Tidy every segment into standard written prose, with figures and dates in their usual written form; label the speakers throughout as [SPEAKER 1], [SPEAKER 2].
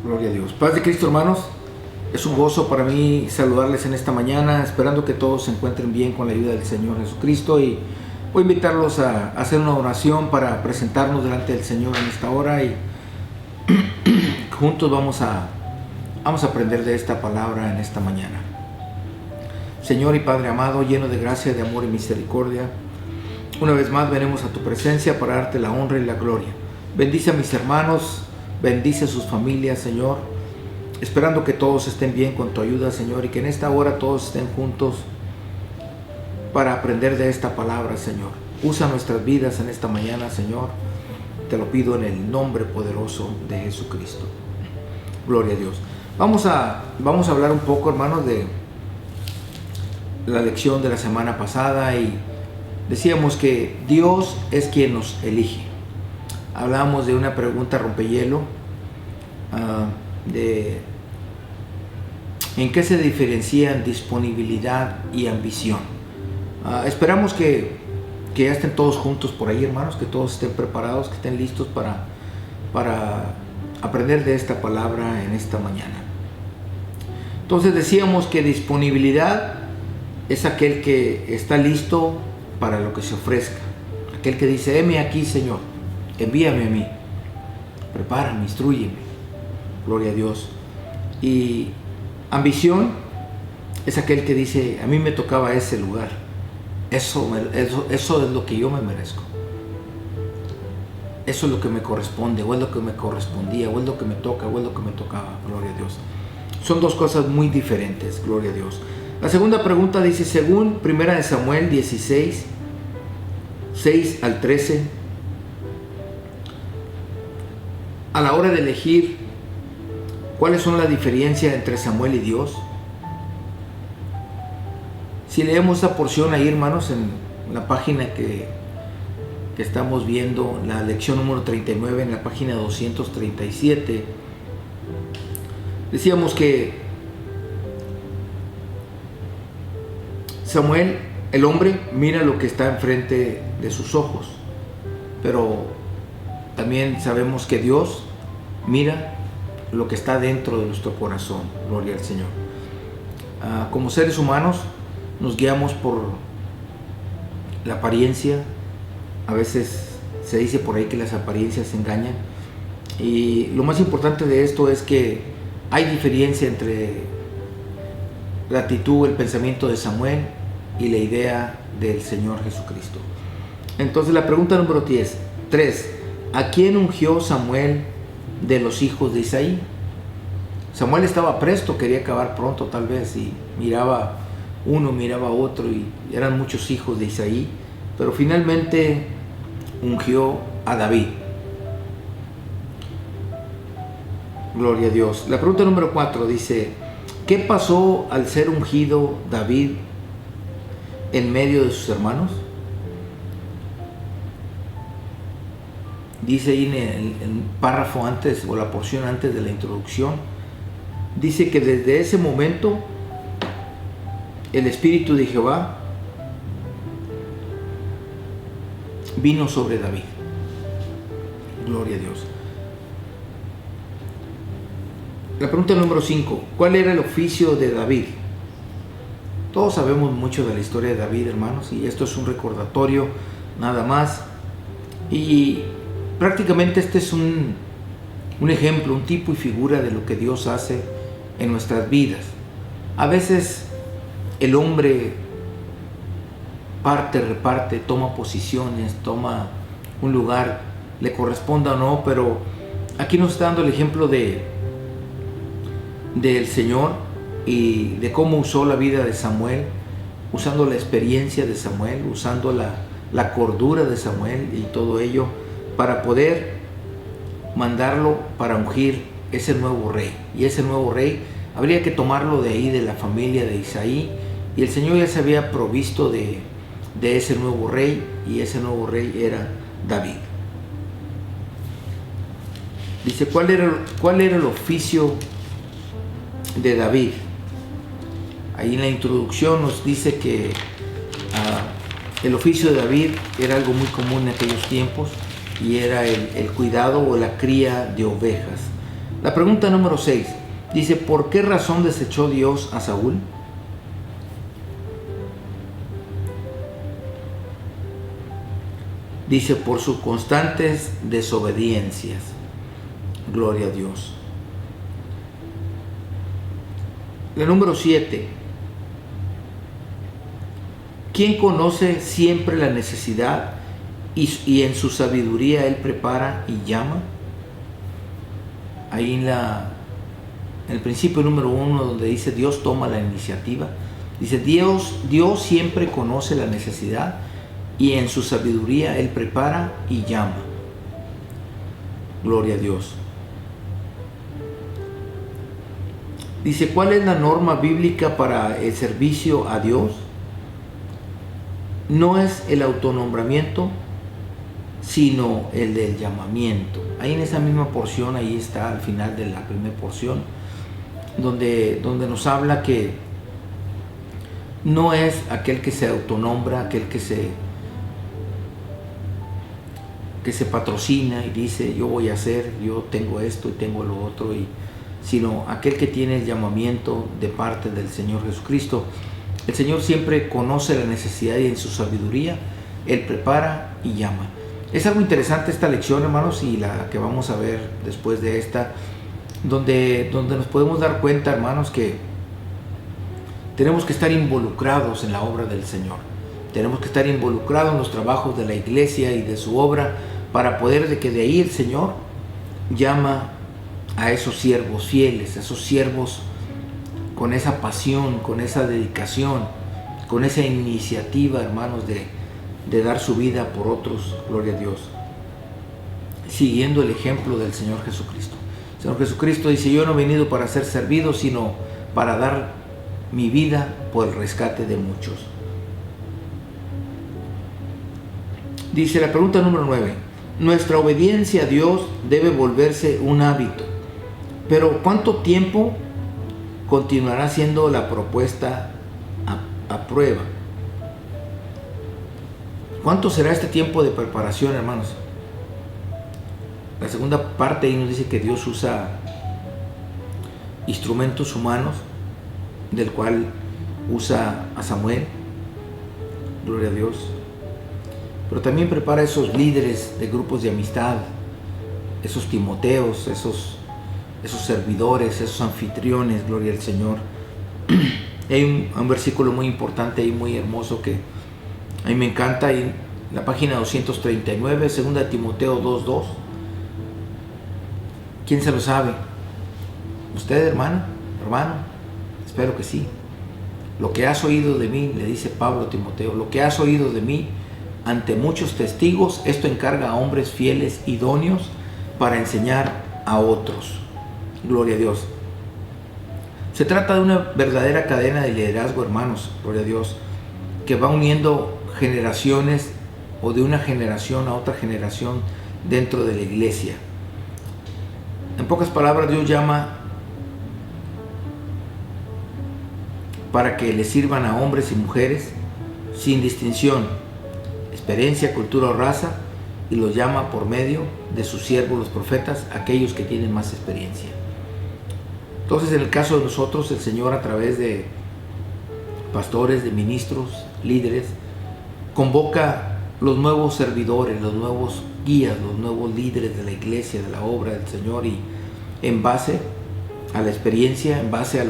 [SPEAKER 1] Gloria a Dios. Paz de Cristo, hermanos. Es un gozo para mí saludarles en esta mañana, esperando que todos se encuentren bien con la ayuda del Señor Jesucristo. Y voy a invitarlos a hacer una oración para presentarnos delante del Señor en esta hora. Y juntos vamos a aprender de esta palabra en esta mañana. Señor y Padre amado, lleno de gracia, de amor y misericordia, una vez más venimos a tu presencia para darte la honra y la gloria. Bendice a mis hermanos, bendice a sus familias, Señor, esperando que todos estén bien con tu ayuda, Señor, y que en esta hora todos estén juntos para aprender de esta palabra, Señor. Usa nuestras vidas en esta mañana, Señor. Te lo pido en el nombre poderoso de Jesucristo. Gloria a Dios. Vamos a hablar un poco, hermanos, de la lección de la semana pasada, y decíamos que Dios es quien nos elige. Hablábamos de una pregunta rompehielo, de en qué se diferencian disponibilidad y ambición. Esperamos que ya estén todos juntos por ahí, hermanos, que todos estén preparados, que estén listos para aprender de esta palabra en esta mañana. Entonces decíamos que disponibilidad es aquel que está listo para lo que se ofrezca, aquel que dice: heme aquí, Señor, envíame a mí, prepárame, instrúyeme. Gloria a Dios. Y ambición es aquel que dice: a mí me tocaba ese lugar, eso es lo que yo me merezco, eso es lo que me corresponde, o es lo que me correspondía, o es lo que me toca, o es lo que me tocaba. Gloria a Dios. Son dos cosas muy diferentes. Gloria a Dios. La segunda pregunta dice, según 1 Samuel 16, 6 al 13, a la hora de elegir cuáles son las diferencias entre Samuel y Dios. Si leemos esa porción ahí, hermanos, en la página que estamos viendo, la lección número 39, en la página 237, decíamos que Samuel, el hombre, mira lo que está enfrente de sus ojos, pero también sabemos que Dios mira lo que está dentro de nuestro corazón. Gloria al Señor. Como seres humanos nos guiamos por la apariencia. A veces se dice por ahí que las apariencias engañan, y lo más importante de esto es que hay diferencia entre la actitud, el pensamiento de Samuel y la idea del Señor Jesucristo. Entonces la pregunta número 3, ¿a quién ungió Samuel de los hijos de Isaí? Samuel estaba presto, quería acabar pronto tal vez, y miraba uno, miraba otro, y eran muchos hijos de Isaí, pero finalmente ungió a David. Gloria a Dios. La pregunta número 4 dice, ¿qué pasó al ser ungido David en medio de sus hermanos? Dice ahí en el párrafo antes, o la porción antes de la introducción, dice que desde ese momento el Espíritu de Jehová vino sobre David. Gloria a Dios. La pregunta número 5, ¿cuál era el oficio de David? Todos sabemos mucho de la historia de David, hermanos, y esto es un recordatorio nada más. Y prácticamente este es un ejemplo, un tipo y figura de lo que Dios hace en nuestras vidas. A veces el hombre parte, reparte, toma posiciones, toma un lugar, le corresponda o no, pero aquí nos está dando el ejemplo del Señor y de cómo usó la vida de Samuel, usando la experiencia de Samuel, usando la cordura de Samuel y todo ello para poder mandarlo para ungir ese nuevo rey. Y ese nuevo rey habría que tomarlo de ahí, de la familia de Isaí, y el Señor ya se había provisto de ese nuevo rey, y ese nuevo rey era David. Dice, ¿cuál era el oficio de David? Ahí en la introducción nos dice que el oficio de David era algo muy común en aquellos tiempos, y era el cuidado o la cría de ovejas. La pregunta número 6 dice, ¿por qué razón desechó Dios a Saúl? Dice, por sus constantes desobediencias. Gloria a Dios. La número 7. ¿Quién conoce siempre la necesidad y en su sabiduría Él prepara y llama? Ahí en el principio número 1, donde dice Dios toma la iniciativa, dice Dios siempre conoce la necesidad y en su sabiduría Él prepara y llama. Gloria a Dios. Dice, ¿cuál es la norma bíblica para el servicio a Dios? No es el autonombramiento, sino el del llamamiento. Ahí en esa misma porción, ahí está al final de la primera porción, donde nos habla que no es aquel que se autonombra, aquel que se patrocina y dice yo voy a hacer, yo tengo esto y tengo lo otro, sino aquel que tiene el llamamiento de parte del Señor Jesucristo. El Señor siempre conoce la necesidad y en su sabiduría Él prepara y llama. Es algo interesante esta lección, hermanos, y la que vamos a ver después de esta, donde nos podemos dar cuenta, hermanos, que tenemos que estar involucrados en la obra del Señor. Tenemos que estar involucrados en los trabajos de la iglesia y de su obra para poder de que de ahí el Señor llama a esos siervos fieles, a esos siervos con esa pasión, con esa dedicación, con esa iniciativa, hermanos, de dar su vida por otros, gloria a Dios, siguiendo el ejemplo del Señor Jesucristo. El Señor Jesucristo dice, yo no he venido para ser servido, sino para dar mi vida por el rescate de muchos. Dice la pregunta número 9, nuestra obediencia a Dios debe volverse un hábito, pero ¿cuánto tiempo continuará siendo la propuesta a prueba? ¿Cuánto será este tiempo de preparación, hermanos? La segunda parte ahí nos dice que Dios usa instrumentos humanos, del cual usa a Samuel, gloria a Dios, pero también prepara esos líderes de grupos de amistad, esos Timoteos, esos servidores, esos anfitriones, gloria al Señor. Hay un versículo muy importante y muy hermoso que a mí me encanta, en la página 239, 2 Timoteo 2:2. ¿Quién se lo sabe? ¿Usted, hermano? Espero que sí. Lo que has oído de mí, le dice Pablo a Timoteo, lo que has oído de mí ante muchos testigos, esto encarga a hombres fieles, idóneos, para enseñar a otros. Gloria a Dios. Se trata de una verdadera cadena de liderazgo, hermanos, gloria a Dios, que va uniendo generaciones o de una generación a otra generación dentro de la iglesia. En pocas palabras, Dios llama para que le sirvan a hombres y mujeres sin distinción, experiencia, cultura o raza, y los llama por medio de sus siervos, los profetas, aquellos que tienen más experiencia. Entonces, en el caso de nosotros, el Señor, a través de pastores, de ministros, líderes, convoca los nuevos servidores, los nuevos guías, los nuevos líderes de la iglesia, de la obra del Señor, y en base a la experiencia, en base a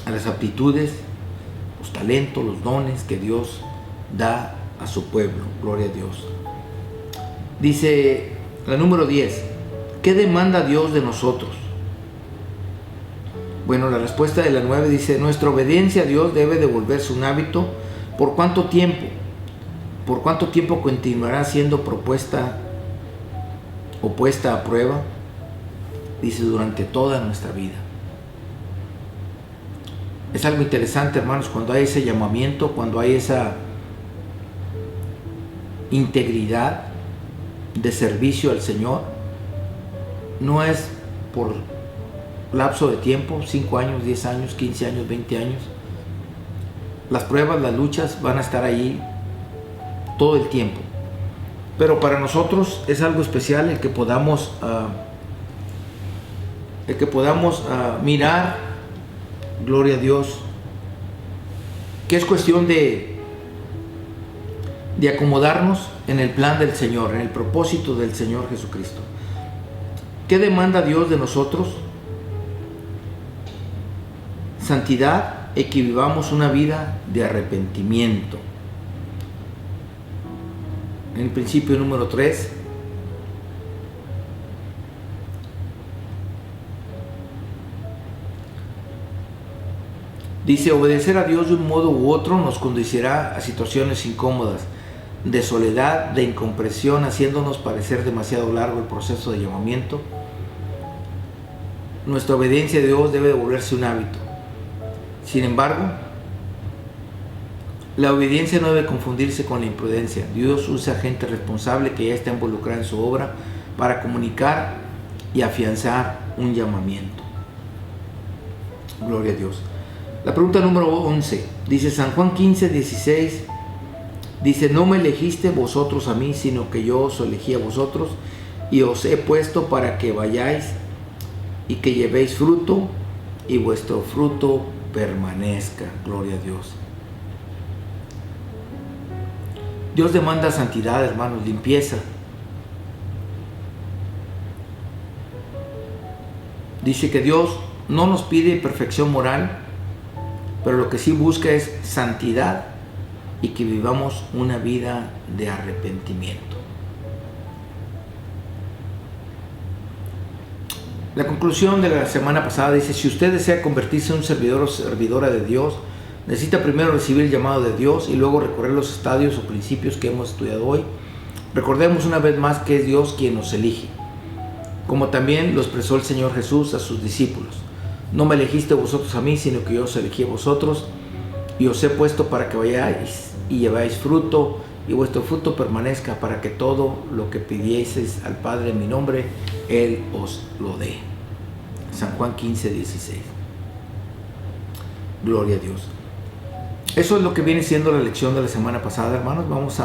[SPEAKER 1] las aptitudes, los talentos, los dones que Dios da a su pueblo. Gloria a Dios. Dice la número 10, ¿qué demanda Dios de nosotros? Bueno, la respuesta de la 9 dice, nuestra obediencia a Dios debe de volverse un hábito. ¿Por cuánto tiempo? ¿Por cuánto tiempo continuará siendo propuesta o puesta a prueba? Dice, durante toda nuestra vida. Es algo interesante, hermanos, cuando hay ese llamamiento, cuando hay esa integridad de servicio al Señor, no es por lapso de tiempo, 5 años, 10 años, 15 años, 20 años. Las pruebas, las luchas van a estar ahí todo el tiempo. Pero para nosotros es algo especial el que podamos mirar, gloria a Dios, que es cuestión de acomodarnos en el plan del Señor, en el propósito del Señor Jesucristo. ¿Qué demanda Dios de nosotros? Santidad y que vivamos una vida de arrepentimiento. En el principio número 3, dice, obedecer a Dios de un modo u otro nos conducirá a situaciones incómodas, de soledad, de incomprensión, haciéndonos parecer demasiado largo el proceso de llamamiento. Nuestra obediencia a Dios debe volverse un hábito. Sin embargo, la obediencia no debe confundirse con la imprudencia. Dios usa gente responsable que ya está involucrada en su obra para comunicar y afianzar un llamamiento. Gloria a Dios. La pregunta número 11, dice San Juan 15, 16, dice, no me elegiste vosotros a mí, sino que yo os elegí a vosotros y os he puesto para que vayáis y que llevéis fruto y vuestro fruto permanezca. Gloria a Dios. Dios demanda santidad, hermanos, limpieza. Dice que Dios no nos pide perfección moral, pero lo que sí busca es santidad y que vivamos una vida de arrepentimiento. La conclusión de la semana pasada dice, si usted desea convertirse en un servidor o servidora de Dios, necesita primero recibir el llamado de Dios y luego recorrer los estadios o principios que hemos estudiado hoy. Recordemos una vez más que es Dios quien nos elige, como también lo expresó el Señor Jesús a sus discípulos. No me elegiste vosotros a mí, sino que yo os elegí a vosotros y os he puesto para que vayáis y lleváis fruto y vuestro fruto permanezca, para que todo lo que pidieseis al Padre en mi nombre, Él os lo dé. San Juan 15, 16. Gloria a Dios. Eso es lo que viene siendo la lección de la semana pasada, hermanos. Vamos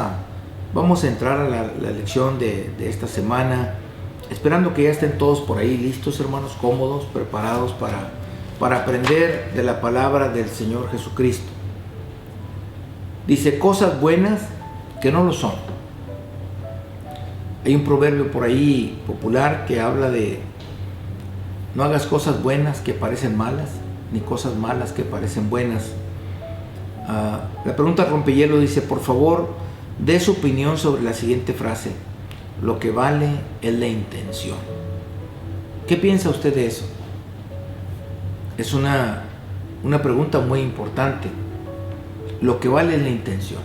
[SPEAKER 1] a entrar a la lección de esta semana, esperando que ya estén todos por ahí listos, hermanos, cómodos, preparados para aprender de la palabra del Señor Jesucristo. Dice, cosas buenas que no lo son. Hay un proverbio por ahí popular que habla de no hagas cosas buenas que parecen malas, ni cosas malas que parecen buenas. La pregunta rompehielo dice, por favor, dé su opinión sobre la siguiente frase: lo que vale es la intención. ¿Qué piensa usted de eso? Es una pregunta muy importante. Lo que vale es la intención.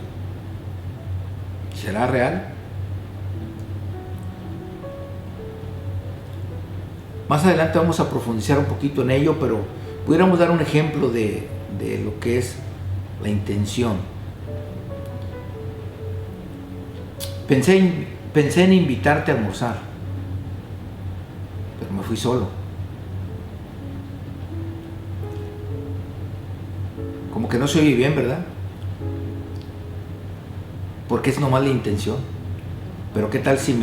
[SPEAKER 1] ¿Será real? Más adelante vamos a profundizar un poquito en ello, pero pudiéramos dar un ejemplo de lo que es la intención. Pensé en invitarte a almorzar, pero me fui solo. Como que no se oye bien, ¿verdad? Porque es nomás la intención. Pero ¿qué tal si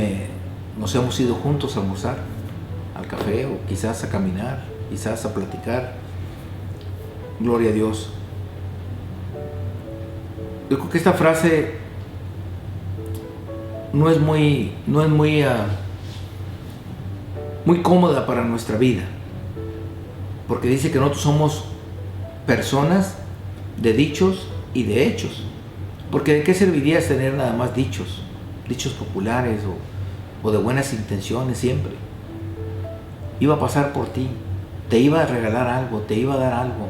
[SPEAKER 1] nos hemos ido juntos a almorzar? Al café, o quizás a caminar, quizás a platicar. Gloria a Dios. Yo creo que esta frase muy cómoda para nuestra vida, porque dice que nosotros somos personas de dichos y de hechos. Porque ¿de qué serviría tener nada más dichos populares o de buenas intenciones siempre? Iba a pasar por ti, te iba a regalar algo, te iba a dar algo.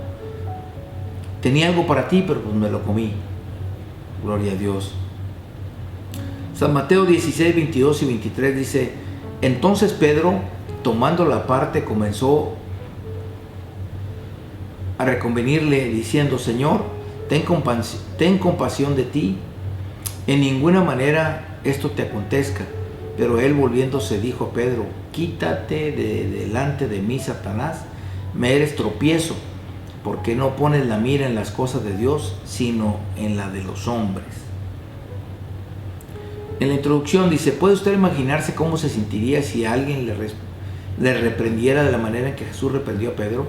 [SPEAKER 1] Tenía algo para ti, pero pues me lo comí. Gloria a Dios. San Mateo 16, 22 y 23 dice: entonces Pedro, tomando la parte, comenzó a reconvenirle diciendo: Señor, ten compasión de ti, en ninguna manera esto te acontezca. Pero él, volviéndose, dijo a Pedro: quítate de delante de mí, Satanás, me eres tropiezo, porque no pones la mira en las cosas de Dios, sino en la de los hombres. En la introducción dice: ¿puede usted imaginarse cómo se sentiría si alguien le reprendiera de la manera en que Jesús reprendió a Pedro?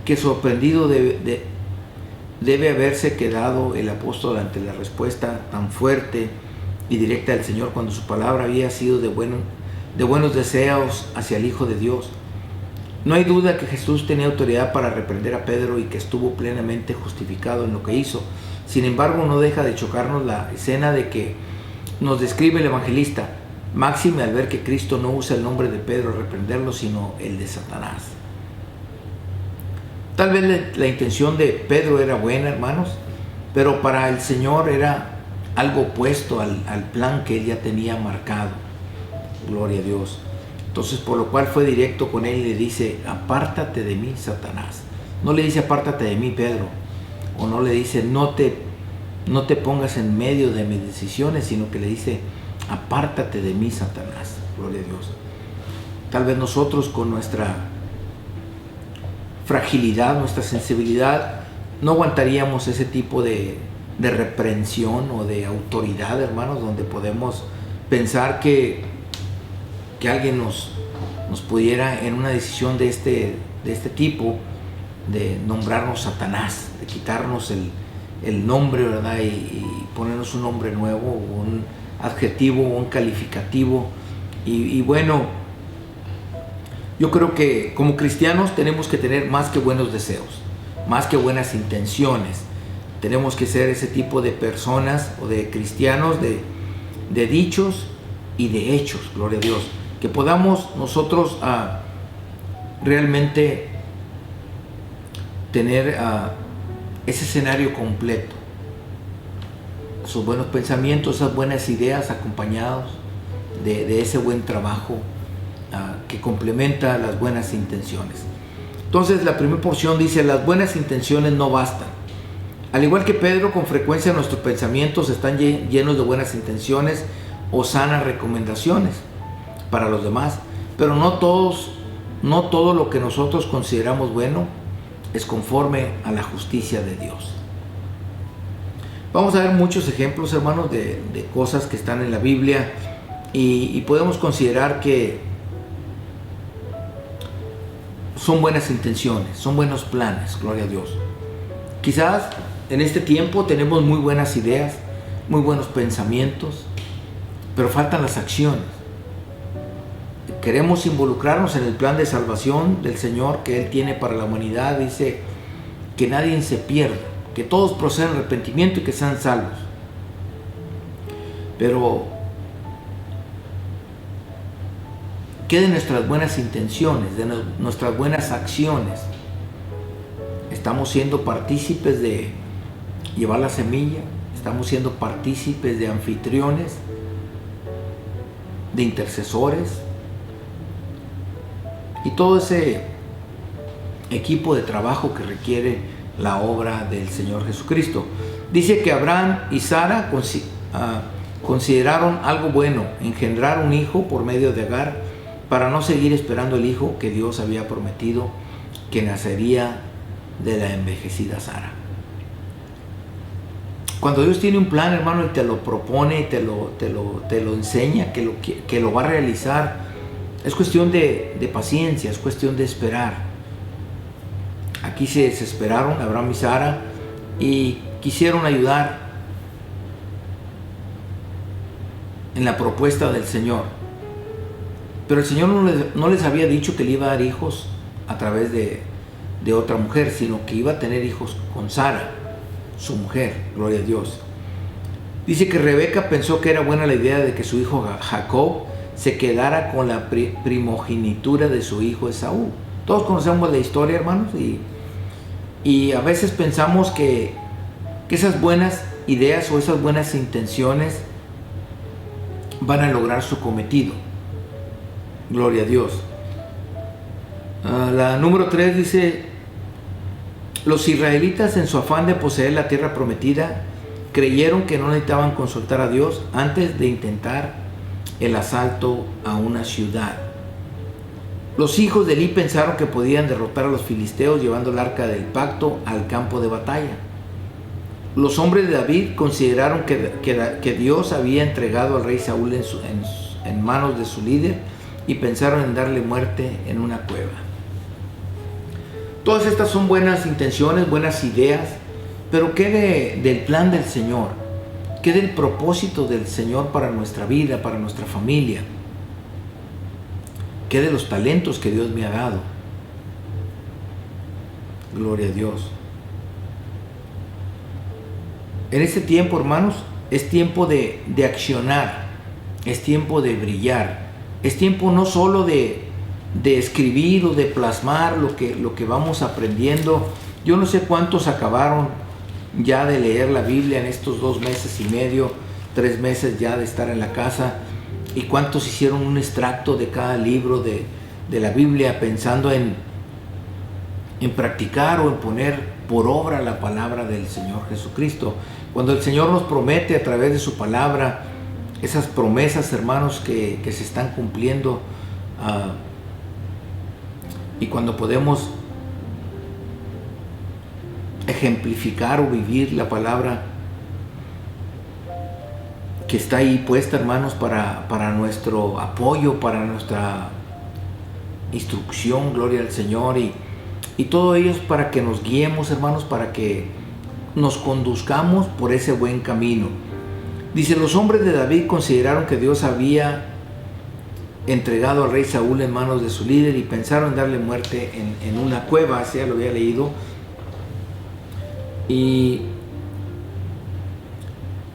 [SPEAKER 1] Que sorprendido debe haberse quedado el apóstol ante la respuesta tan fuerte y directa del Señor, cuando su palabra había sido de buenos deseos hacia el Hijo de Dios. No hay duda que Jesús tenía autoridad para reprender a Pedro y que estuvo plenamente justificado en lo que hizo. Sin embargo, no deja de chocarnos la escena de que nos describe el evangelista, máxime al ver que Cristo no usa el nombre de Pedro a reprenderlo, sino el de Satanás. Tal vez la intención de Pedro era buena, hermanos, pero para el Señor era algo opuesto al plan que él ya tenía marcado. Gloria a Dios. Entonces, por lo cual fue directo con él y le dice: apártate de mí, Satanás. No le dice: apártate de mí, Pedro. O no le dice: no te pongas en medio de mis decisiones, sino que le dice: apártate de mí, Satanás. Gloria a Dios. Tal vez nosotros, con nuestra fragilidad, nuestra sensibilidad, no aguantaríamos ese tipo de reprensión o de autoridad, hermanos, donde podemos pensar que alguien nos pudiera, en una decisión de este tipo, de nombrarnos Satanás, de quitarnos el nombre, ¿verdad? Y ponernos un nombre nuevo, un adjetivo, un calificativo. Y bueno, yo creo que como cristianos tenemos que tener más que buenos deseos, más que buenas intenciones. Tenemos que ser ese tipo de personas o de cristianos de dichos y de hechos, gloria a Dios. Que podamos nosotros realmente tener ese escenario completo. Esos buenos pensamientos, esas buenas ideas acompañados de ese buen trabajo que complementa las buenas intenciones. Entonces, la primera porción dice: las buenas intenciones no bastan. Al igual que Pedro, con frecuencia nuestros pensamientos están llenos de buenas intenciones o sanas recomendaciones para los demás, pero no todo lo que nosotros consideramos bueno es conforme a la justicia de Dios. Vamos a ver muchos ejemplos, hermanos, de cosas que están en la Biblia y podemos considerar que son buenas intenciones, son buenos planes, gloria a Dios. Quizás en este tiempo tenemos muy buenas ideas, muy buenos pensamientos, pero faltan las acciones. Queremos involucrarnos en el plan de salvación del Señor que Él tiene para la humanidad. Dice que nadie se pierda, que todos procedan al arrepentimiento y que sean salvos. Pero ¿qué de nuestras buenas intenciones, de nuestras buenas acciones? ¿Estamos siendo partícipes de llevar la semilla? ¿Estamos siendo partícipes de anfitriones, de intercesores? Y todo ese equipo de trabajo que requiere la obra del Señor Jesucristo. Dice que Abraham y Sara consideraron algo bueno, engendrar un hijo por medio de Agar, para no seguir esperando el hijo que Dios había prometido que nacería de la envejecida Sara. Cuando Dios tiene un plan, hermano, y te lo propone, te lo enseña, que lo va a realizar, es cuestión de paciencia, es cuestión de esperar. Aquí se desesperaron Abraham y Sara y quisieron ayudar en la propuesta del Señor. Pero el Señor no les había dicho que le iba a dar hijos a través de otra mujer, sino que iba a tener hijos con Sara, su mujer, gloria a Dios. Dice que Rebeca pensó que era buena la idea de que su hijo Jacob se quedara con la primogenitura de su hijo Esaú. Todos conocemos la historia, hermanos, y a veces pensamos que esas buenas ideas o esas buenas intenciones van a lograr su cometido. Gloria a Dios. La número 3 dice: los israelitas, en su afán de poseer la tierra prometida, creyeron que no necesitaban consultar a Dios antes de intentar el asalto a una ciudad. Los hijos de Elí pensaron que podían derrotar a los filisteos llevando el arca del pacto al campo de batalla. Los hombres de David consideraron que Dios había entregado al rey Saúl en manos de su líder y pensaron en darle muerte en una cueva. Todas estas son buenas intenciones, buenas ideas, pero ¿qué del plan del Señor? ¿Qué del propósito del Señor para nuestra vida, para nuestra familia? ¿Qué de los talentos que Dios me ha dado? Gloria a Dios. En este tiempo, hermanos, es tiempo de accionar, es tiempo de brillar, es tiempo no solo de escribir o de plasmar lo que vamos aprendiendo. Yo no sé cuántos acabaron ya de leer la Biblia en estos 2 meses y medio, 3 meses ya de estar en la casa, y cuántos hicieron un extracto de cada libro de la Biblia pensando en practicar o en poner por obra la palabra del Señor Jesucristo. Cuando el Señor nos promete a través de su palabra esas promesas, hermanos, que se están cumpliendo, y cuando podemos ejemplificar o vivir la palabra que está ahí puesta, hermanos, para nuestro apoyo, para nuestra instrucción, gloria al Señor, y todo ello es para que nos guiemos, hermanos, para que nos conduzcamos por ese buen camino. Dice: los hombres de David consideraron que Dios había entregado al rey Saúl en manos de su líder y pensaron en darle muerte en una cueva. Así ya lo había leído. Y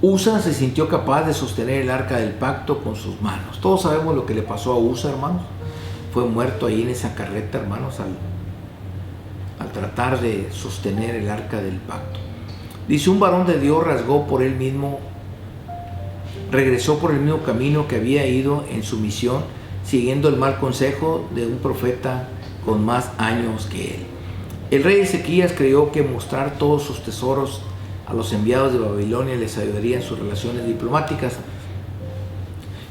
[SPEAKER 1] Usa se sintió capaz de sostener el arca del pacto con sus manos. Todos sabemos lo que le pasó a Usa, hermanos. Fue muerto ahí en esa carreta, hermanos, al tratar de sostener el arca del pacto. Dice: un varón de Dios regresó por el mismo camino que había ido en su misión, siguiendo el mal consejo de un profeta con más años que él. El rey Ezequías creyó que mostrar todos sus tesoros a los enviados de Babilonia les ayudaría en sus relaciones diplomáticas.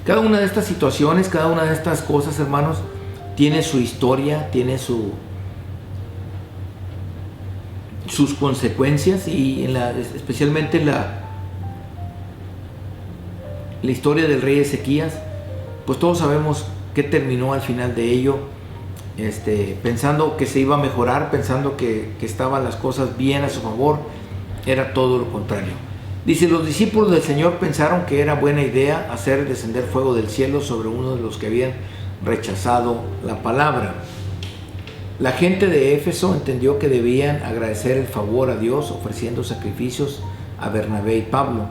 [SPEAKER 1] Cada una de estas situaciones, cada una de estas cosas, hermanos, tiene su historia, tiene sus consecuencias, y especialmente la historia del rey Ezequías, pues todos sabemos qué terminó al final de ello, pensando que se iba a mejorar, pensando que estaban las cosas bien a su favor. Era todo lo contrario. Dice: los discípulos del Señor pensaron que era buena idea hacer descender fuego del cielo sobre uno de los que habían rechazado la palabra. La gente de Éfeso entendió que debían agradecer el favor a Dios ofreciendo sacrificios a Bernabé y Pablo.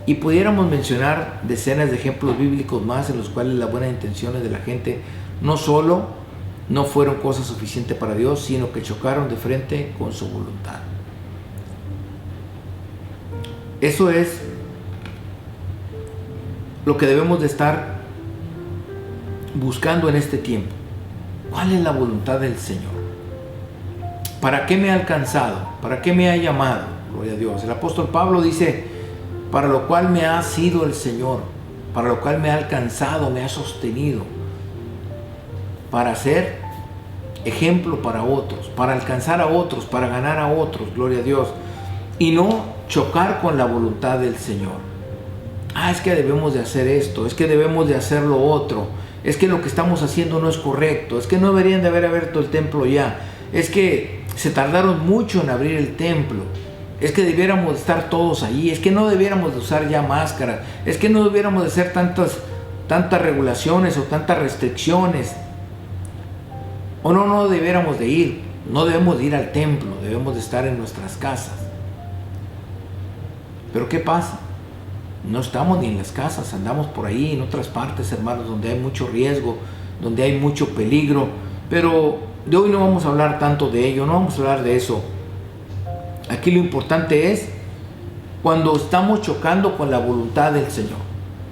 [SPEAKER 1] Y pudiéramos mencionar decenas de ejemplos bíblicos más en los cuales las buenas intenciones de la gente no solo no fueron cosa suficiente para Dios, sino que chocaron de frente con su voluntad. Eso es lo que debemos de estar buscando en este tiempo. ¿Cuál es la voluntad del Señor? ¿Para qué me ha alcanzado? ¿Para qué me ha llamado? Gloria a Dios. El apóstol Pablo dice: para lo cual me ha sido el Señor, para lo cual me ha alcanzado, me ha sostenido, para ser ejemplo para otros, para alcanzar a otros, para ganar a otros, gloria a Dios, y no chocar con la voluntad del Señor. Es que debemos de hacer esto, es que debemos de hacer lo otro, es que lo que estamos haciendo no es correcto, es que no deberían de haber abierto el templo ya, es que se tardaron mucho en abrir el templo. Es que debiéramos de estar todos ahí, es que no debiéramos de usar ya máscara, es que no debiéramos de hacer tantas regulaciones o tantas restricciones. O no debiéramos de ir, no debemos de ir al templo, debemos de estar en nuestras casas. Pero ¿qué pasa? No estamos ni en las casas, andamos por ahí en otras partes, hermanos, donde hay mucho riesgo, donde hay mucho peligro. Pero de hoy no vamos a hablar tanto de ello, no vamos a hablar de eso. Aquí lo importante es cuando estamos chocando con la voluntad del Señor.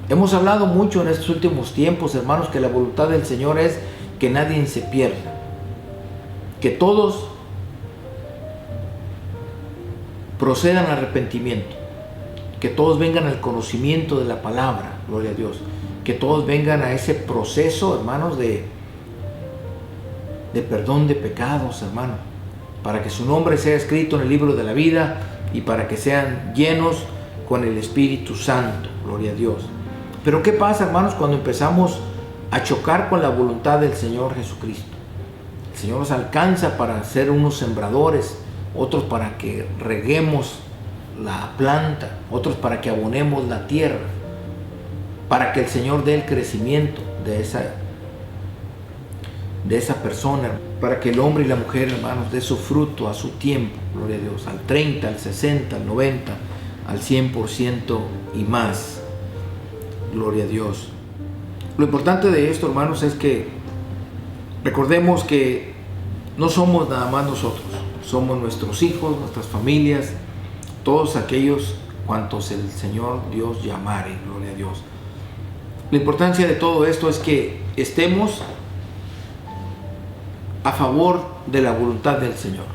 [SPEAKER 1] Hemos hablado mucho en estos últimos tiempos, hermanos, que la voluntad del Señor es que nadie se pierda, que todos procedan al arrepentimiento, que todos vengan al conocimiento de la palabra, gloria a Dios, que todos vengan a ese proceso, hermanos, de perdón de pecados, hermanos, para que su nombre sea escrito en el libro de la vida y para que sean llenos con el Espíritu Santo, gloria a Dios. Pero ¿qué pasa, hermanos, cuando empezamos a chocar con la voluntad del Señor Jesucristo? El Señor nos alcanza para ser unos sembradores, otros para que reguemos la planta, otros para que abonemos la tierra, para que el Señor dé el crecimiento de esa persona, para que el hombre y la mujer, hermanos, dé su fruto a su tiempo, gloria a Dios, al 30, al 60, al 90, al 100% y más, gloria a Dios. Lo importante de esto, hermanos, es que recordemos que no somos nada más nosotros, somos nuestros hijos, nuestras familias, todos aquellos cuantos el Señor Dios llamare, gloria a Dios. La importancia de todo esto es que estemos a favor de la voluntad del Señor.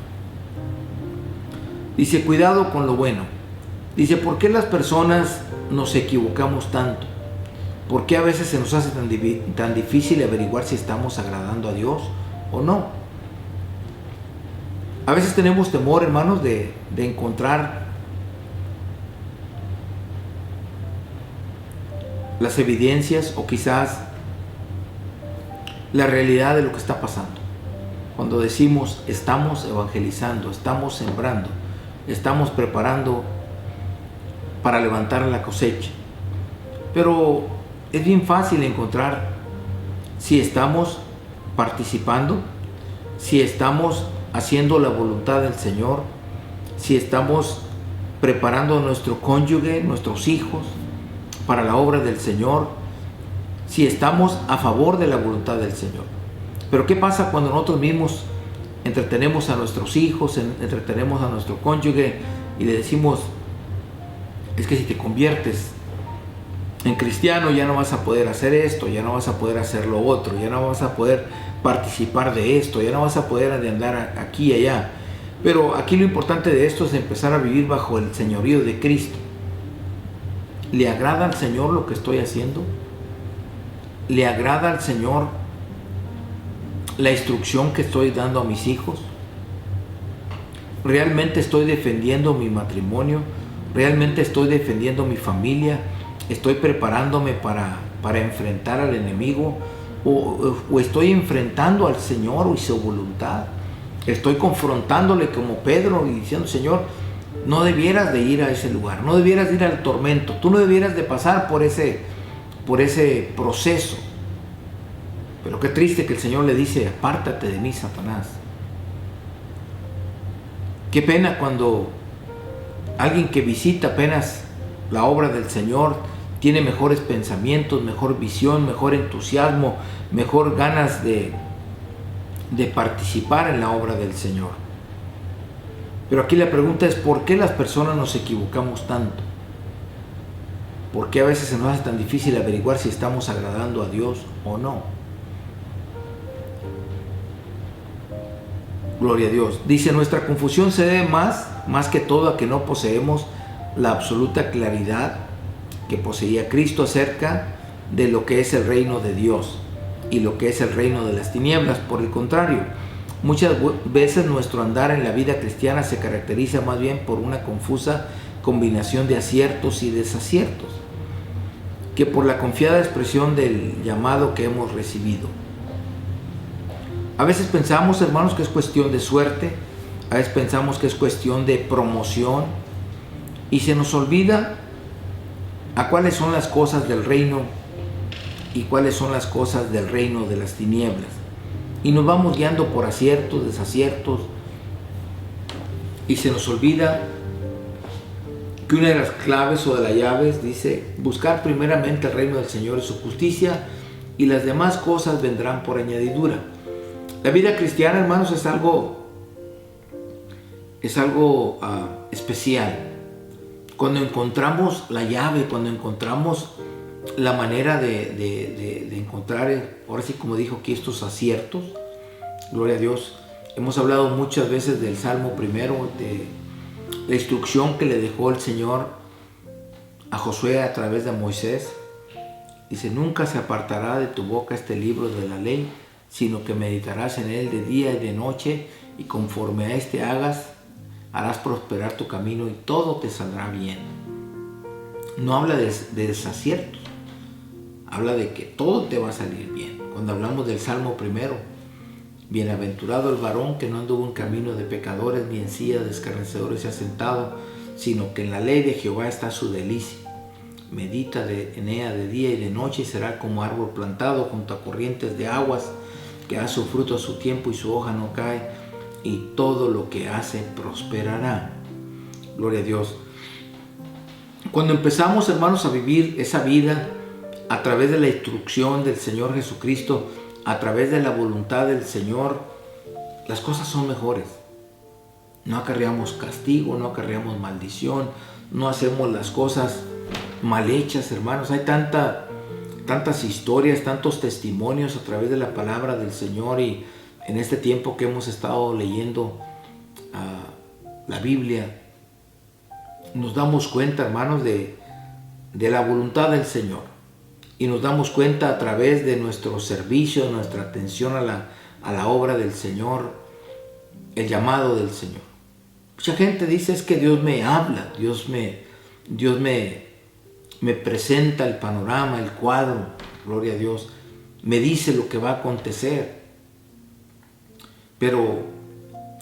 [SPEAKER 1] Dice, cuidado con lo bueno. Dice, ¿por qué las personas nos equivocamos tanto? ¿Por qué a veces se nos hace tan difícil averiguar si estamos agradando a Dios o no? A veces tenemos temor, hermanos, de encontrar las evidencias o quizás la realidad de lo que está pasando. Cuando decimos estamos evangelizando, estamos sembrando, estamos preparando para levantar la cosecha. Pero es bien fácil encontrar si estamos participando, si estamos haciendo la voluntad del Señor, si estamos preparando a nuestro cónyuge, nuestros hijos, para la obra del Señor, si estamos a favor de la voluntad del Señor. Pero ¿qué pasa cuando nosotros mismos entretenemos a nuestros hijos, entretenemos a nuestro cónyuge y le decimos, es que si te conviertes en cristiano ya no vas a poder hacer esto, ya no vas a poder hacer lo otro, ya no vas a poder participar de esto, ya no vas a poder andar aquí y allá? Pero aquí lo importante de esto es empezar a vivir bajo el señorío de Cristo. ¿Le agrada al Señor lo que estoy haciendo? ¿Le agrada al Señor la instrucción que estoy dando a mis hijos? ¿Realmente estoy defendiendo mi matrimonio? ¿Realmente estoy defendiendo mi familia? ¿Estoy preparándome para enfrentar al enemigo? ¿O estoy enfrentando al Señor y su voluntad? Estoy confrontándole como Pedro y diciendo, Señor, no debieras de ir a ese lugar, no debieras de ir al tormento, tú no debieras de pasar por ese proceso. Pero qué triste que el Señor le dice, apártate de mí, Satanás. Qué pena cuando alguien que visita apenas la obra del Señor tiene mejores pensamientos, mejor visión, mejor entusiasmo, mejor ganas de participar en la obra del Señor. Pero aquí la pregunta es, ¿por qué las personas nos equivocamos tanto? ¿Por qué a veces se nos hace tan difícil averiguar si estamos agradando a Dios o no? Gloria a Dios. Dice, nuestra confusión se debe más que todo a que no poseemos la absoluta claridad que poseía Cristo acerca de lo que es el reino de Dios y lo que es el reino de las tinieblas. Por el contrario, muchas veces nuestro andar en la vida cristiana se caracteriza más bien por una confusa combinación de aciertos y desaciertos que por la confiada expresión del llamado que hemos recibido. A veces pensamos, hermanos, que es cuestión de suerte, A veces pensamos que es cuestión de promoción y se nos olvida a cuáles son las cosas del reino y cuáles son las cosas del reino de las tinieblas. Y nos vamos guiando por aciertos, desaciertos, y se nos olvida que una de las claves o de las llaves dice: buscar primeramente el reino del Señor y su justicia, y las demás cosas vendrán por añadidura. La vida cristiana, hermanos, es algo especial. Cuando encontramos la llave, cuando encontramos la manera de encontrar, ahora sí, como dijo aquí, estos aciertos, gloria a Dios. Hemos hablado muchas veces del Salmo primero, de la instrucción que le dejó el Señor a Josué a través de Moisés. Dice: nunca se apartará de tu boca este libro de la ley, sino que meditarás en él de día y de noche, y conforme a este hagas, harás prosperar tu camino y todo te saldrá bien. No habla de desaciertos, habla de que todo te va a salir bien. Cuando hablamos del Salmo primero: bienaventurado el varón que no anduvo en camino de pecadores, ni en silla de escarnecedores se ha sentado, sino que en la ley de Jehová está su delicia. Medita en ella de día y de noche, y será como árbol plantado junto a corrientes de aguas, que da su fruto a su tiempo y su hoja no cae, y todo lo que hace prosperará. Gloria a Dios. Cuando empezamos, hermanos, a vivir esa vida a través de la instrucción del Señor Jesucristo, a través de la voluntad del Señor, las cosas son mejores. No acarreamos castigo, no acarreamos maldición, no hacemos las cosas mal hechas, hermanos. Hay tantas historias, tantos testimonios a través de la palabra del Señor, y en este tiempo que hemos estado leyendo la Biblia, nos damos cuenta, hermanos, de la voluntad del Señor, y nos damos cuenta a través de nuestro servicio, de nuestra atención a la obra del Señor, el llamado del Señor. Mucha gente dice: es que Dios me habla, Dios me presenta el panorama, el cuadro, gloria a Dios, me dice lo que va a acontecer. Pero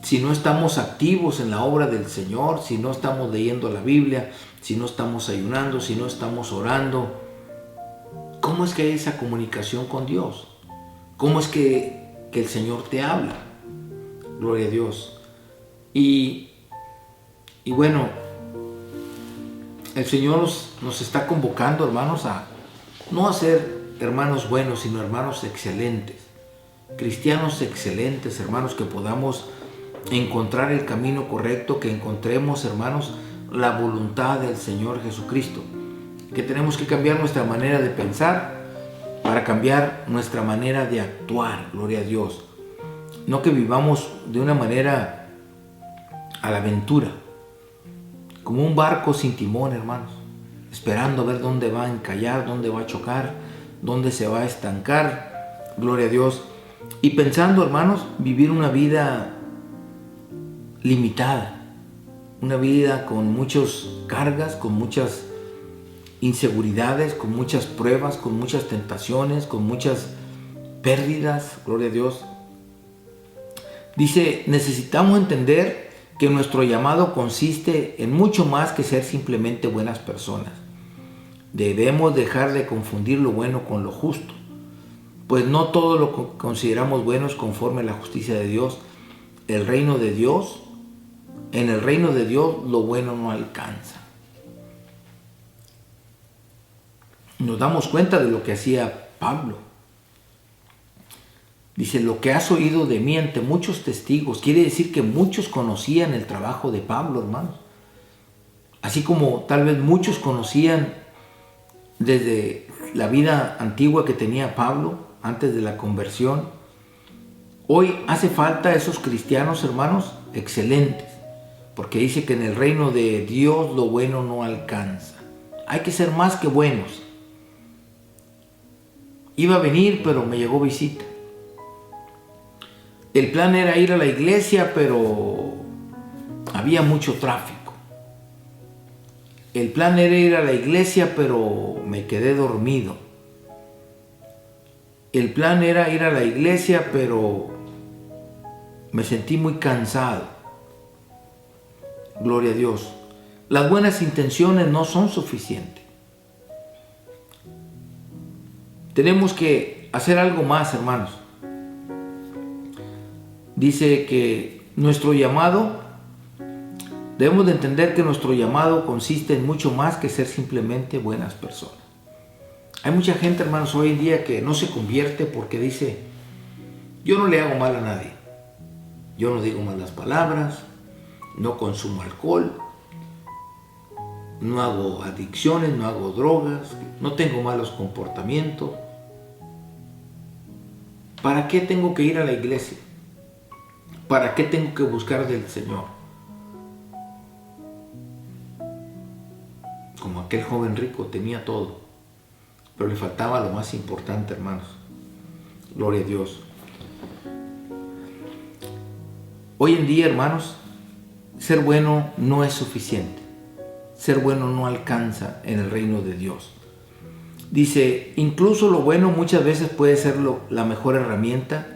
[SPEAKER 1] si no estamos activos en la obra del Señor, si no estamos leyendo la Biblia, si no estamos ayunando, si no estamos orando, ¿cómo es que hay esa comunicación con Dios? ¿Cómo es que el Señor te habla? Gloria a Dios. Y bueno, el Señor nos está convocando, hermanos, a no a ser hermanos buenos, sino hermanos excelentes, cristianos excelentes, hermanos, que podamos encontrar el camino correcto, que encontremos, hermanos, la voluntad del Señor Jesucristo, que tenemos que cambiar nuestra manera de pensar para cambiar nuestra manera de actuar, gloria a Dios. No que vivamos de una manera a la aventura, como un barco sin timón, hermanos, esperando a ver dónde va a encallar, dónde va a chocar, dónde se va a estancar, gloria a Dios, y pensando, hermanos, vivir una vida limitada, una vida con muchas cargas, con muchas inseguridades, con muchas pruebas, con muchas tentaciones, con muchas pérdidas, gloria a Dios. Dice: necesitamos entender que nuestro llamado consiste en mucho más que ser simplemente buenas personas. Debemos dejar de confundir lo bueno con lo justo, pues no todo lo que consideramos bueno es conforme a la justicia de Dios. En el reino de Dios lo bueno no alcanza. Nos damos cuenta de lo que hacía Pablo. Dice: lo que has oído de mí ante muchos testigos. Quiere decir que muchos conocían el trabajo de Pablo, hermanos. Así como tal vez muchos conocían desde la vida antigua que tenía Pablo antes de la conversión. Hoy hace falta esos cristianos, hermanos, excelentes, porque dice que en el reino de Dios lo bueno no alcanza. Hay que ser más que buenos. Iba a venir, pero me llegó visita. El plan era ir a la iglesia, pero había mucho tráfico. El plan era ir a la iglesia, pero me quedé dormido. El plan era ir a la iglesia, pero me sentí muy cansado. Gloria a Dios. Las buenas intenciones no son suficientes. Tenemos que hacer algo más, hermanos. Dice que nuestro llamado, debemos de entender que nuestro llamado consiste en mucho más que ser simplemente buenas personas. Hay mucha gente, hermanos, hoy en día que no se convierte porque dice: yo no le hago mal a nadie. Yo no digo malas palabras, no consumo alcohol, no hago adicciones, no hago drogas, no tengo malos comportamientos. ¿Para qué tengo que ir a la iglesia? ¿Para qué tengo que buscar del Señor? Como aquel joven rico, tenía todo, pero le faltaba lo más importante, hermanos. Gloria a Dios. Hoy en día, hermanos, ser bueno no es suficiente. Ser bueno no alcanza en el reino de Dios. Dice, incluso lo bueno muchas veces puede ser la mejor herramienta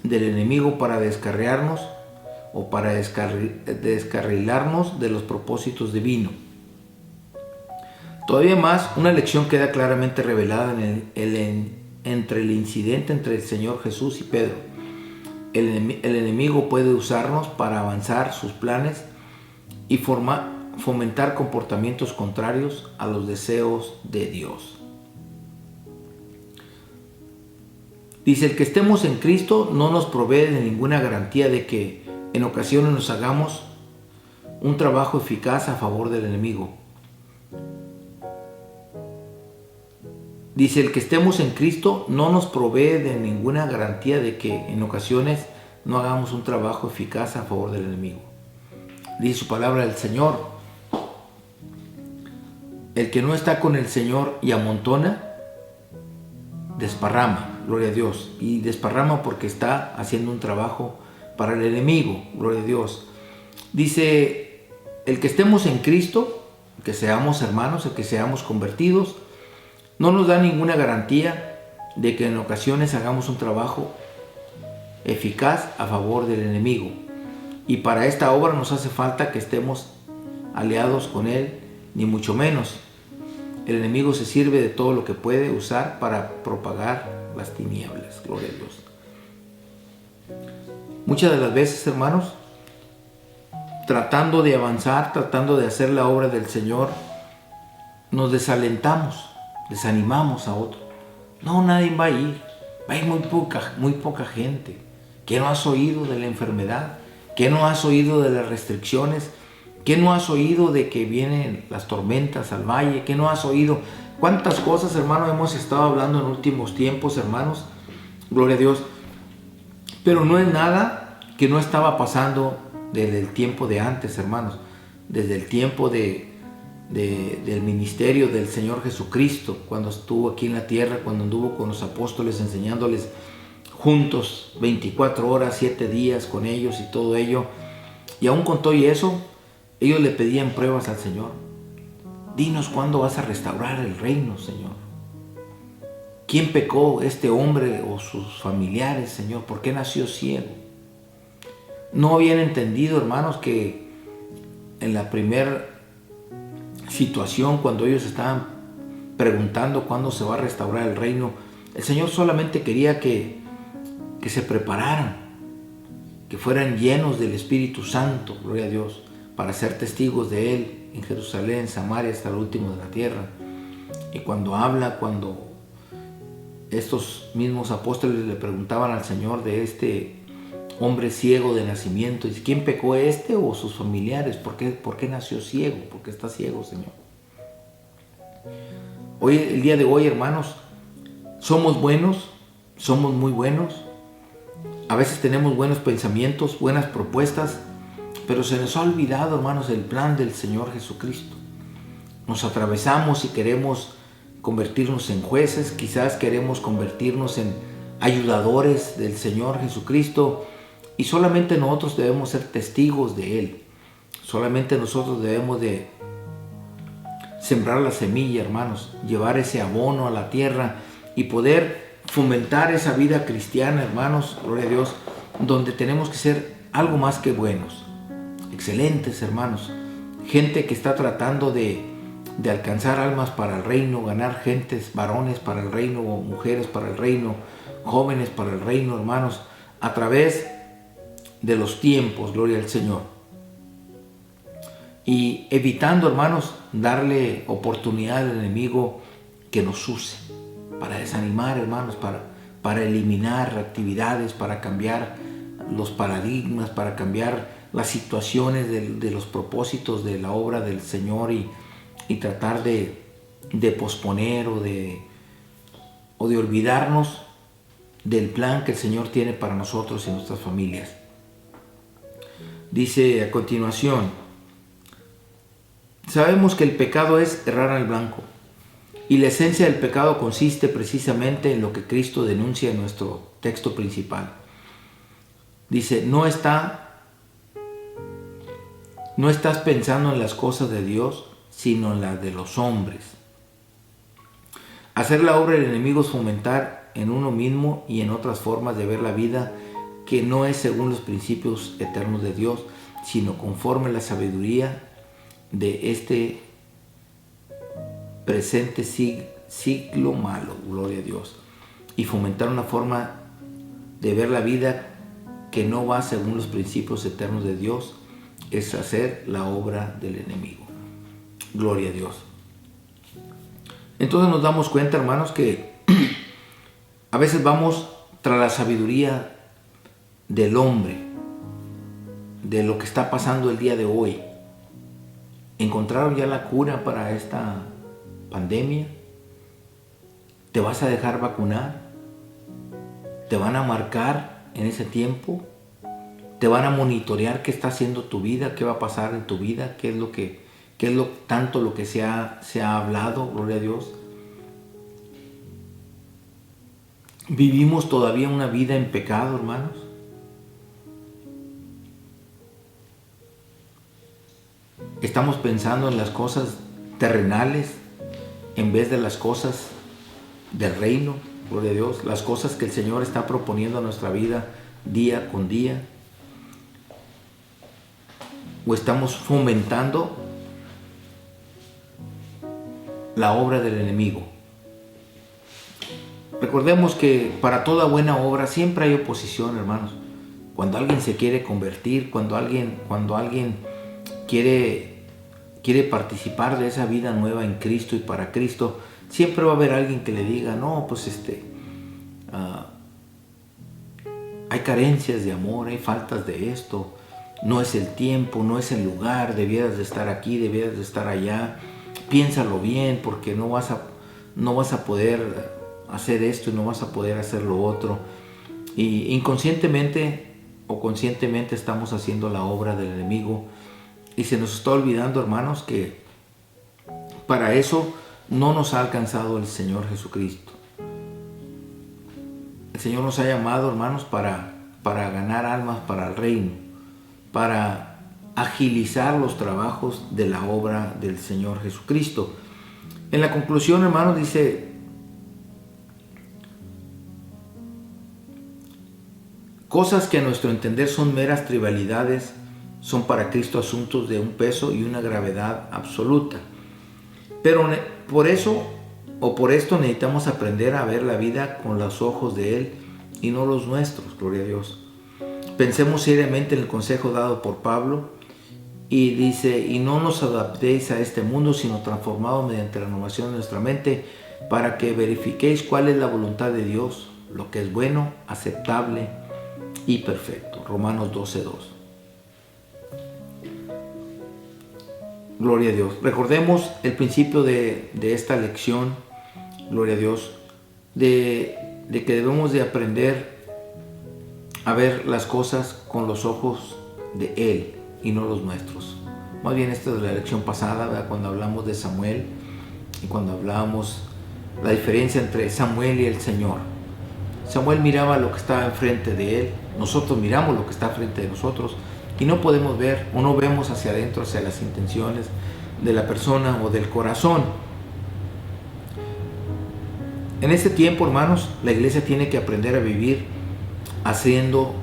[SPEAKER 1] del enemigo para descarriarnos o para descarrilarnos de los propósitos divinos. Todavía más, una lección queda claramente revelada entre el incidente entre el Señor Jesús y Pedro. El enemigo puede usarnos para avanzar sus planes y fomentar comportamientos contrarios a los deseos de Dios. Dice, el que estemos en Cristo no nos provee de ninguna garantía de que en ocasiones nos hagamos un trabajo eficaz a favor del enemigo. Dice, el que estemos en Cristo no nos provee de ninguna garantía de que en ocasiones no hagamos un trabajo eficaz a favor del enemigo. Dice su palabra del Señor: el que no está con el Señor y amontona, desparrama. Gloria a Dios. Y desparrama porque está haciendo un trabajo para el enemigo. Gloria a Dios. Dice, el que estemos en Cristo, que seamos hermanos, el que seamos convertidos, no nos da ninguna garantía de que en ocasiones hagamos un trabajo eficaz a favor del enemigo. Y para esta obra nos hace falta que estemos aliados con él, ni mucho menos. El enemigo se sirve de todo lo que puede usar para propagar las tinieblas. Gloria a Dios. Muchas de las veces, hermanos, tratando de avanzar, tratando de hacer la obra del Señor, nos desalentamos, desanimamos a otro. No, nadie va a ir. Va a ir muy poca gente. ¿Qué no has oído de la enfermedad? ¿Qué no has oído de las restricciones? ¿Qué no has oído de que vienen las tormentas al valle? ¿Qué no has oído? ¿Cuántas cosas, hermano, hemos estado hablando en últimos tiempos, hermanos? Gloria a Dios. Pero no es nada que no estaba pasando desde el tiempo de antes, hermanos. Desde el tiempo del ministerio del Señor Jesucristo, cuando estuvo aquí en la tierra, cuando anduvo con los apóstoles enseñándoles juntos 24 horas, 7 días con ellos y todo ello. Y aún con todo y eso, ellos le pedían pruebas al Señor. Dinos cuándo vas a restaurar el reino, Señor. ¿Quién pecó, este hombre o sus familiares, Señor? ¿Por qué nació ciego? No habían entendido, hermanos, que en la primera situación, cuando ellos estaban preguntando cuándo se va a restaurar el reino, el Señor solamente quería que se prepararan, que fueran llenos del Espíritu Santo, gloria a Dios, para ser testigos de Él en Jerusalén, Samaria, hasta el último de la tierra. Y cuando estos mismos apóstoles le preguntaban al Señor de este hombre ciego de nacimiento, dice, ¿quién pecó, este o sus familiares? ¿Por qué nació ciego? ¿Por qué está ciego, Señor? Hoy, el día de hoy, hermanos, somos buenos, somos muy buenos. A veces tenemos buenos pensamientos, buenas propuestas, pero se nos ha olvidado, hermanos, el plan del Señor Jesucristo. Nos atravesamos y queremos convertirnos en jueces, quizás queremos convertirnos en ayudadores del Señor Jesucristo, y solamente nosotros debemos ser testigos de Él. Solamente nosotros debemos de sembrar la semilla, hermanos, llevar ese abono a la tierra y poder fomentar esa vida cristiana, hermanos, gloria a Dios, donde tenemos que ser algo más que buenos. excelentes, hermanos. Gente que está tratando de alcanzar almas para el reino, ganar gentes, varones para el reino, mujeres para el reino, jóvenes para el reino, hermanos, a través de los tiempos, gloria al Señor. Y evitando, hermanos, darle oportunidad al enemigo que nos use para desanimar, hermanos, para eliminar actividades, para cambiar los paradigmas, para cambiar las situaciones de los propósitos de la obra del Señor y tratar de posponer o de olvidarnos del plan que el Señor tiene para nosotros y nuestras familias. Dice a continuación: sabemos que el pecado es errar al blanco, y la esencia del pecado consiste precisamente en lo que Cristo denuncia en nuestro texto principal. Dice: no estás pensando en las cosas de Dios, sino en las de los hombres. Hacer la obra del enemigo es fomentar en uno mismo y en otras formas de ver la vida que no es según los principios eternos de Dios, sino conforme a la sabiduría de este presente siglo malo, gloria a Dios, y fomentar una forma de ver la vida que no va según los principios eternos de Dios, es hacer la obra del enemigo. Gloria a Dios. Entonces nos damos cuenta, hermanos, que a veces vamos tras la sabiduría del hombre, de lo que está pasando el día de hoy. ¿Encontraron ya la cura para esta pandemia? ¿Te vas a dejar vacunar? ¿Te van a marcar en ese tiempo? ¿Te van a monitorear qué está haciendo tu vida? ¿Qué va a pasar en tu vida? ¿Qué es lo tanto lo que se ha hablado? Gloria a Dios. ¿Vivimos todavía una vida en pecado, hermanos? ¿Estamos pensando en las cosas terrenales en vez de las cosas del reino? Gloria a Dios. Las cosas que el Señor está proponiendo a nuestra vida día con día. ¿O estamos fomentando la obra del enemigo? Recordemos que para toda buena obra siempre hay oposición, hermanos. Cuando alguien se quiere convertir, cuando alguien quiere participar de esa vida nueva en Cristo y para Cristo, siempre va a haber alguien que le diga: no, pues hay carencias de amor, hay faltas de esto, no es el tiempo, no es el lugar, debieras de estar aquí, debieras de estar allá, piénsalo bien, porque no vas a poder hacer esto y no vas a poder hacer lo otro. Y inconscientemente o conscientemente estamos haciendo la obra del enemigo, y se nos está olvidando, hermanos, que para eso no nos ha alcanzado el Señor Jesucristo. El Señor nos ha llamado, hermanos, para ganar almas para el reino, para agilizar los trabajos de la obra del Señor Jesucristo. En la conclusión, hermanos, dice: cosas que a nuestro entender son meras trivialidades, son para Cristo asuntos de un peso y una gravedad absoluta. Pero por esto necesitamos aprender a ver la vida con los ojos de Él y no los nuestros, gloria a Dios. Pensemos seriamente en el consejo dado por Pablo, y dice: y no nos adaptéis a este mundo, sino transformados mediante la renovación de nuestra mente, para que verifiquéis cuál es la voluntad de Dios, lo que es bueno, aceptable y perfecto. Romanos 12:2. Gloria a Dios. Recordemos el principio de esta lección, gloria a Dios, de que debemos de aprender a ver las cosas con los ojos de Él y no los nuestros. Más bien, esta es la lección pasada, ¿verdad? Cuando hablamos de Samuel y cuando hablábamos la diferencia entre Samuel y el Señor. Samuel miraba lo que estaba enfrente de él, nosotros miramos lo que está frente de nosotros y no podemos ver o no vemos hacia adentro, hacia las intenciones de la persona o del corazón. En este tiempo, hermanos, la iglesia tiene que aprender a vivir haciendo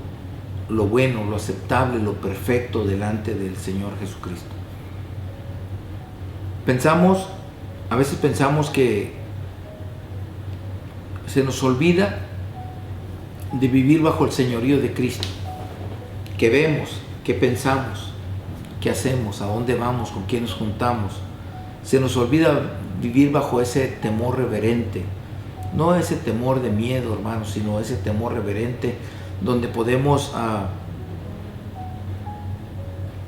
[SPEAKER 1] lo bueno, lo aceptable, lo perfecto delante del Señor Jesucristo. A veces pensamos que se nos olvida de vivir bajo el señorío de Cristo. ¿Qué vemos? ¿Qué pensamos? ¿Qué hacemos? ¿A dónde vamos? ¿Con quién nos juntamos? Se nos olvida vivir bajo ese temor reverente. No ese temor de miedo, hermanos, sino ese temor reverente donde podemos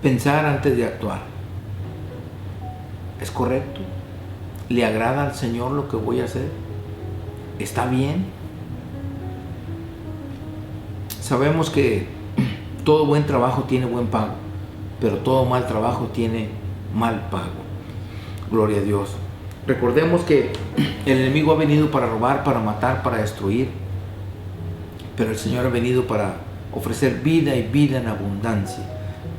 [SPEAKER 1] pensar antes de actuar. ¿Es correcto? ¿Le agrada al Señor lo que voy a hacer? ¿Está bien? Sabemos que todo buen trabajo tiene buen pago, pero todo mal trabajo tiene mal pago. Gloria a Dios. Recordemos que el enemigo ha venido para robar, para matar, para destruir, pero el Señor ha venido para ofrecer vida y vida en abundancia.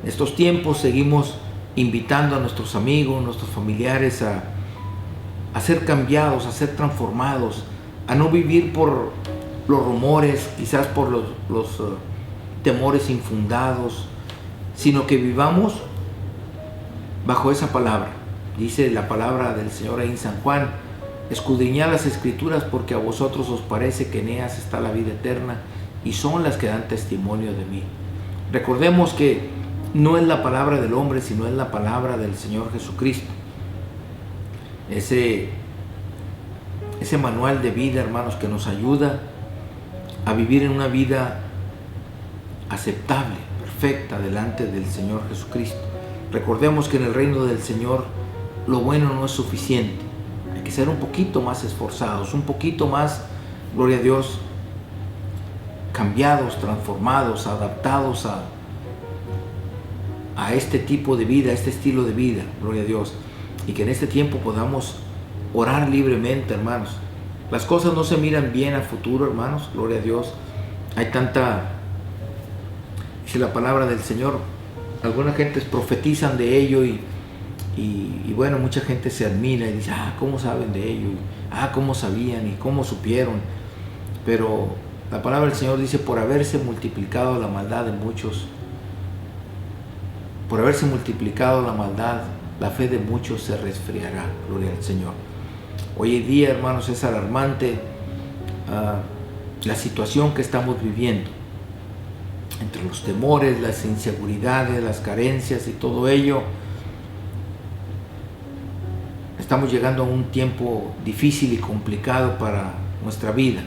[SPEAKER 1] En estos tiempos seguimos invitando a nuestros amigos, nuestros familiares a ser cambiados, a ser transformados, a no vivir por los rumores, quizás por los temores infundados, sino que vivamos bajo esa palabra. Dice la palabra del Señor ahí en San Juan: escudriñad las Escrituras, porque a vosotros os parece que en ellas está la vida eterna, y son las que dan testimonio de mí. Recordemos que no es la palabra del hombre, sino es la palabra del Señor Jesucristo. Ese manual de vida, hermanos, que nos ayuda a vivir en una vida aceptable, perfecta, delante del Señor Jesucristo. Recordemos que en el reino del Señor lo bueno no es suficiente. Hay que ser un poquito más esforzados, un poquito más, gloria a Dios, cambiados, transformados, adaptados a este tipo de vida, a este estilo de vida, gloria a Dios. Y que en este tiempo podamos orar libremente, hermanos. Las cosas no se miran bien a futuro, hermanos, gloria a Dios. Hay tanta, dice la palabra del Señor, algunas gentes profetizan de ello y bueno, mucha gente se admira y dice: ¿cómo saben de ello? ¿Cómo sabían? ¿Y cómo supieron? Pero la palabra del Señor dice: por haberse multiplicado la maldad de muchos, por haberse multiplicado la maldad, la fe de muchos se resfriará. Gloria al Señor. Hoy en día, hermanos, es alarmante la situación que estamos viviendo. Entre los temores, las inseguridades, las carencias y todo ello, estamos llegando a un tiempo difícil y complicado para nuestra vida,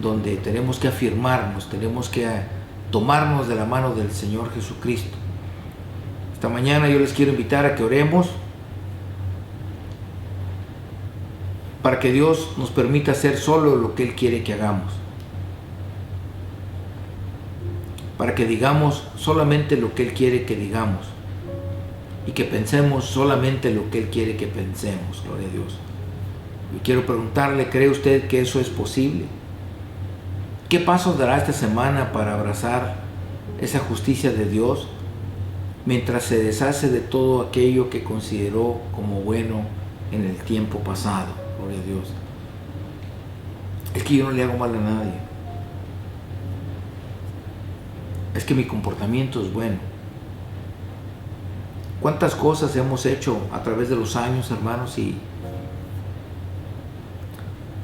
[SPEAKER 1] donde tenemos que afirmarnos, tenemos que tomarnos de la mano del Señor Jesucristo. Esta mañana yo les quiero invitar a que oremos para que Dios nos permita hacer solo lo que Él quiere que hagamos, para que digamos solamente lo que Él quiere que digamos y que pensemos solamente lo que Él quiere que pensemos. Gloria a Dios. Y quiero preguntarle: ¿cree usted que eso es posible? ¿Qué pasos dará esta semana para abrazar esa justicia de Dios mientras se deshace de todo aquello que consideró como bueno en el tiempo pasado? Gloria a Dios. Es que yo no le hago mal a nadie. Es que mi comportamiento es bueno. ¿Cuántas cosas hemos hecho a través de los años, hermanos? Y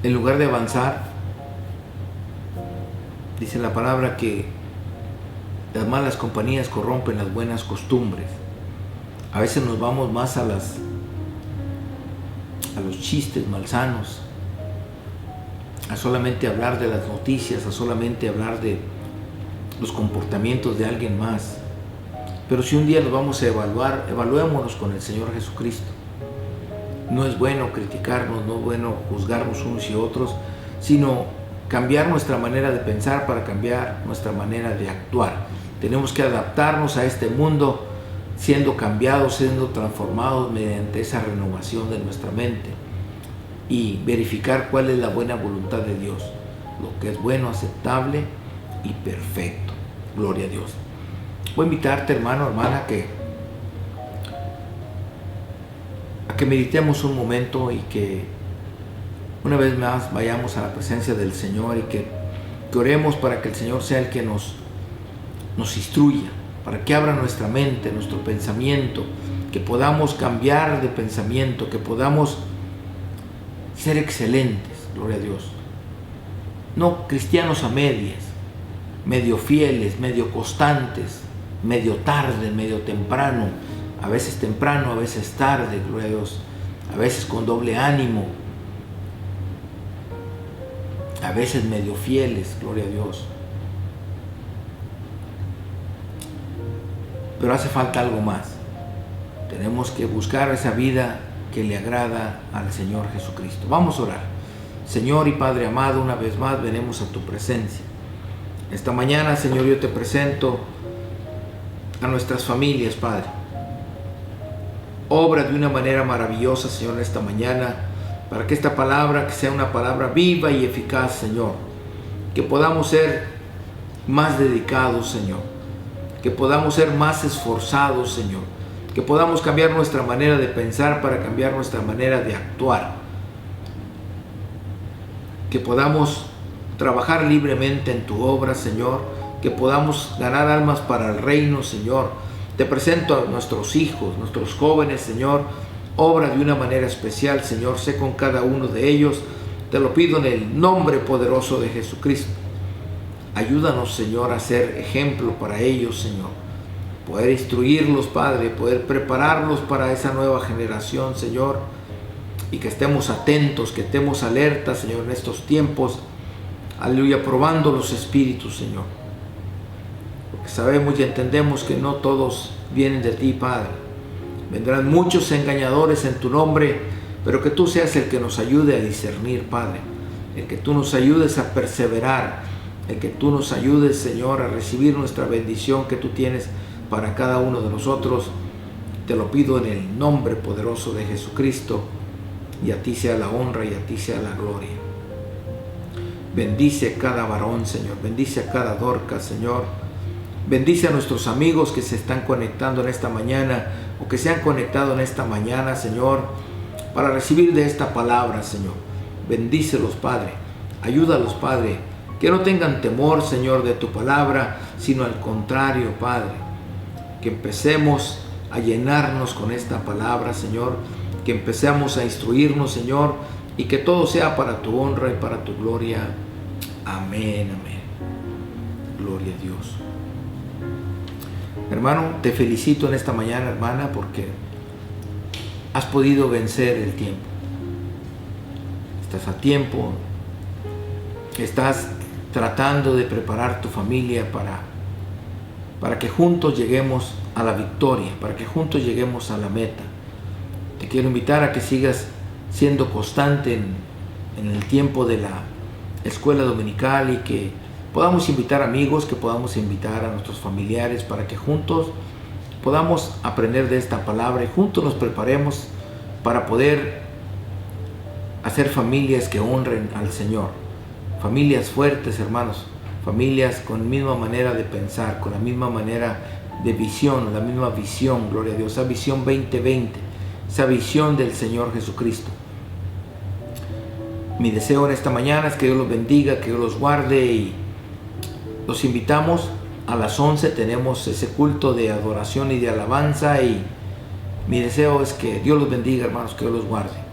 [SPEAKER 1] en lugar de avanzar, dice la palabra que las malas compañías corrompen las buenas costumbres. A veces nos vamos más a los chistes malsanos, a solamente hablar de las noticias, a solamente hablar de los comportamientos de alguien más. Pero si un día nos vamos a evaluar, evaluémonos con el Señor Jesucristo. No es bueno criticarnos, no es bueno juzgarnos unos y otros, sino cambiar nuestra manera de pensar para cambiar nuestra manera de actuar. Tenemos que adaptarnos a este mundo, siendo cambiados, siendo transformados mediante esa renovación de nuestra mente y verificar cuál es la buena voluntad de Dios, lo que es bueno, aceptable y perfecto. Gloria a Dios. Voy a invitarte, hermano, hermana, a que meditemos un momento y que una vez más vayamos a la presencia del Señor y que oremos para que el Señor sea el que nos nos instruya, para que abra nuestra mente, nuestro pensamiento, que podamos cambiar de pensamiento, que podamos ser excelentes, gloria a Dios. No cristianos a medias, medio fieles, medio constantes, medio tarde, medio temprano, a veces temprano, a veces tarde, gloria a Dios, a veces con doble ánimo, a veces medio fieles, gloria a Dios. Pero hace falta algo más. Tenemos que buscar esa vida que le agrada al Señor Jesucristo. Vamos a orar. Señor y Padre amado, una vez más venimos a tu presencia. Esta mañana, Señor, yo te presento a nuestras familias, Padre. Obra de una manera maravillosa, Señor, esta mañana, para que esta palabra, que sea una palabra viva y eficaz, Señor, que podamos ser más dedicados, Señor, que podamos ser más esforzados, Señor, que podamos cambiar nuestra manera de pensar para cambiar nuestra manera de actuar, que podamos trabajar libremente en tu obra, Señor, que podamos ganar almas para el reino, Señor. Te presento a nuestros hijos, nuestros jóvenes, Señor. Obra de una manera especial, Señor. Sé con cada uno de ellos. Te lo pido en el nombre poderoso de Jesucristo. Ayúdanos, Señor, a ser ejemplo para ellos, Señor. Poder instruirlos, Padre, poder prepararlos para esa nueva generación, Señor. Y que estemos atentos, que estemos alertas, Señor, en estos tiempos. Aleluya, probando los espíritus, Señor. Porque sabemos y entendemos que no todos vienen de ti, Padre. Vendrán muchos engañadores en tu nombre, pero que tú seas el que nos ayude a discernir, Padre. El que tú nos ayudes a perseverar. El que tú nos ayudes, Señor, a recibir nuestra bendición que tú tienes para cada uno de nosotros. Te lo pido en el nombre poderoso de Jesucristo. Y a ti sea la honra y a ti sea la gloria. Bendice a cada varón, Señor. Bendice a cada Dorcas, Señor. Bendice a nuestros amigos que se están conectando en esta mañana o que se han conectado en esta mañana, Señor, para recibir de esta palabra, Señor. Bendícelos, Padre. Ayúdalos, Padre. Que no tengan temor, Señor, de tu palabra, sino al contrario, Padre. Que empecemos a llenarnos con esta palabra, Señor. Que empecemos a instruirnos, Señor, y que todo sea para tu honra y para tu gloria. Amén, amén. Gloria a Dios. Hermano, te felicito en esta mañana, hermana, porque has podido vencer el tiempo. Estás a tiempo. Estás tratando de preparar tu familia para que juntos lleguemos a la victoria, para que juntos lleguemos a la meta. Te quiero invitar a que sigas siendo constante en el tiempo de la escuela dominical y que podamos invitar amigos, que podamos invitar a nuestros familiares para que juntos podamos aprender de esta palabra y juntos nos preparemos para poder hacer familias que honren al Señor. Familias fuertes, hermanos, familias con la misma manera de pensar, con la misma manera de visión, la misma visión, gloria a Dios, esa visión 2020, esa visión del Señor Jesucristo. Mi deseo en esta mañana es que Dios los bendiga, que Dios los guarde y los invitamos a las 11, tenemos ese culto de adoración y de alabanza y mi deseo es que Dios los bendiga, hermanos, que Dios los guarde.